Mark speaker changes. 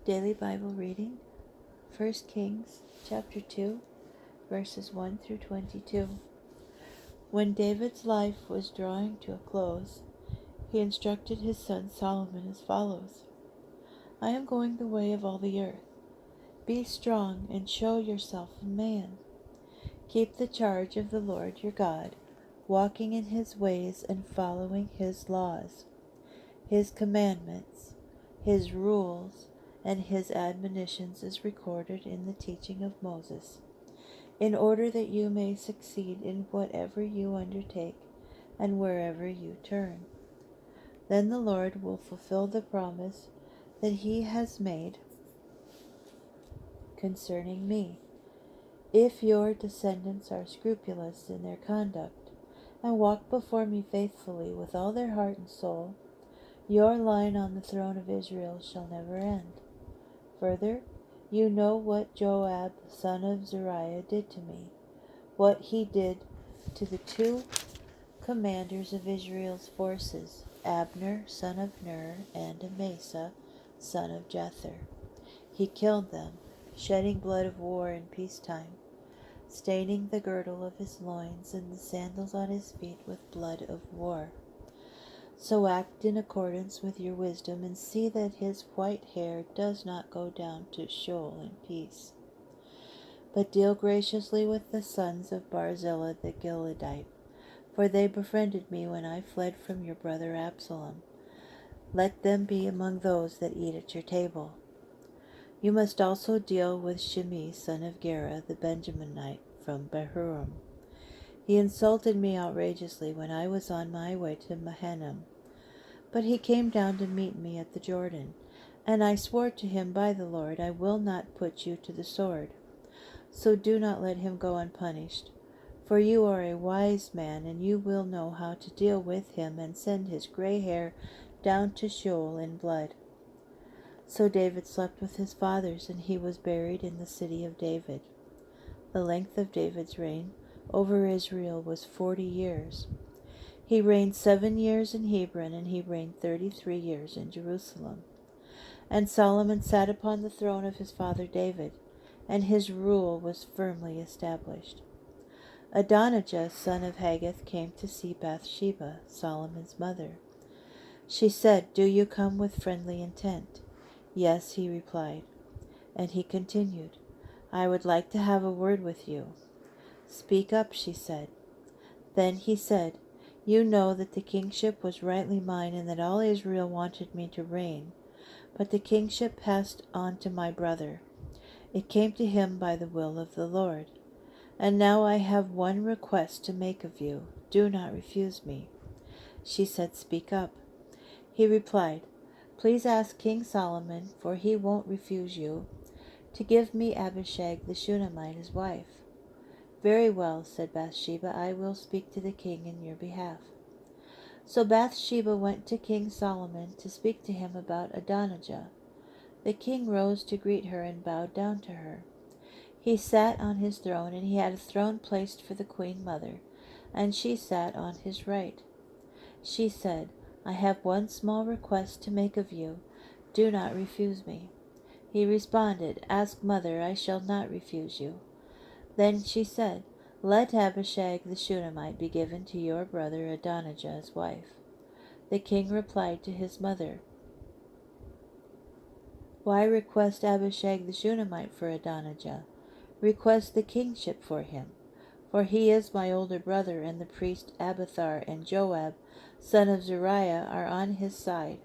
Speaker 1: Daily Bible reading, 1 Kings chapter 2, verses 1 through 22. When David's life was drawing to a close, he instructed his son Solomon as follows: I am going the way of all the earth. Be strong and show yourself a man. Keep the charge of the Lord your God, walking in his ways and following his laws, his commandments, his rules, and his admonitions is recorded in the teaching of Moses, in order that you may succeed in whatever you undertake and wherever you turn. Then the Lord will fulfill the promise that he has made concerning me, if your descendants are scrupulous in their conduct and walk before me faithfully with all their heart and soul. Your line on the throne of Israel shall never end. Further, you know what Joab, son of Zeruiah, did to me, what he did to the two commanders of Israel's forces, Abner, son of Ner, and Amasa, son of Jether. He killed them, shedding blood of war in peacetime, staining the girdle of his loins and the sandals on his feet with blood of war. So act in accordance with your wisdom, and see that his white hair does not go down to Sheol in peace. But deal graciously with the sons of Barzillai the Gileadite, for they befriended me when I fled from your brother Absalom. Let them be among those that eat at your table. You must also deal with Shimei son of Gera the Benjaminite from Bahurim. He insulted me outrageously when I was on my way to Mahanaim. But he came down to meet me at the Jordan, and I swore to him by the Lord, I will not put you to the sword. So do not let him go unpunished, for you are a wise man, and you will know how to deal with him and send his gray hair down to Sheol in blood. So David slept with his fathers, and he was buried in the city of David. The length of David's reign over Israel was 40 years. He reigned 7 years in Hebron, and he reigned 33 years in Jerusalem. And Solomon sat upon the throne of his father David, and his rule was firmly established. Adonijah, son of Haggith, came to see Bathsheba, Solomon's mother. She said, Do you come with friendly intent? Yes, he replied. And he continued, I would like to have a word with you. Speak up, she said. Then he said, You know that the kingship was rightly mine, and that all Israel wanted me to reign. But the kingship passed on to my brother. It came to him by the will of the Lord. And now I have one request to make of you. Do not refuse me. She said, Speak up. He replied, Please ask King Solomon, for he won't refuse you, to give me Abishag the Shunammite as wife. Very well, said Bathsheba, I will speak to the king in your behalf. So Bathsheba went to King Solomon to speak to him about Adonijah. The king rose to greet her and bowed down to her. He sat on his throne, and he had a throne placed for the queen mother, and she sat on his right. She said, I have one small request to make of you. Do not refuse me. He responded, Ask mother, I shall not refuse you. Then she said, Let Abishag the Shunammite be given to your brother Adonijah as wife. The king replied to his mother, Why request Abishag the Shunammite for Adonijah? Request the kingship for him, for he is my older brother, and the priest Abiathar and Joab, son of Zeruiah, are on his side.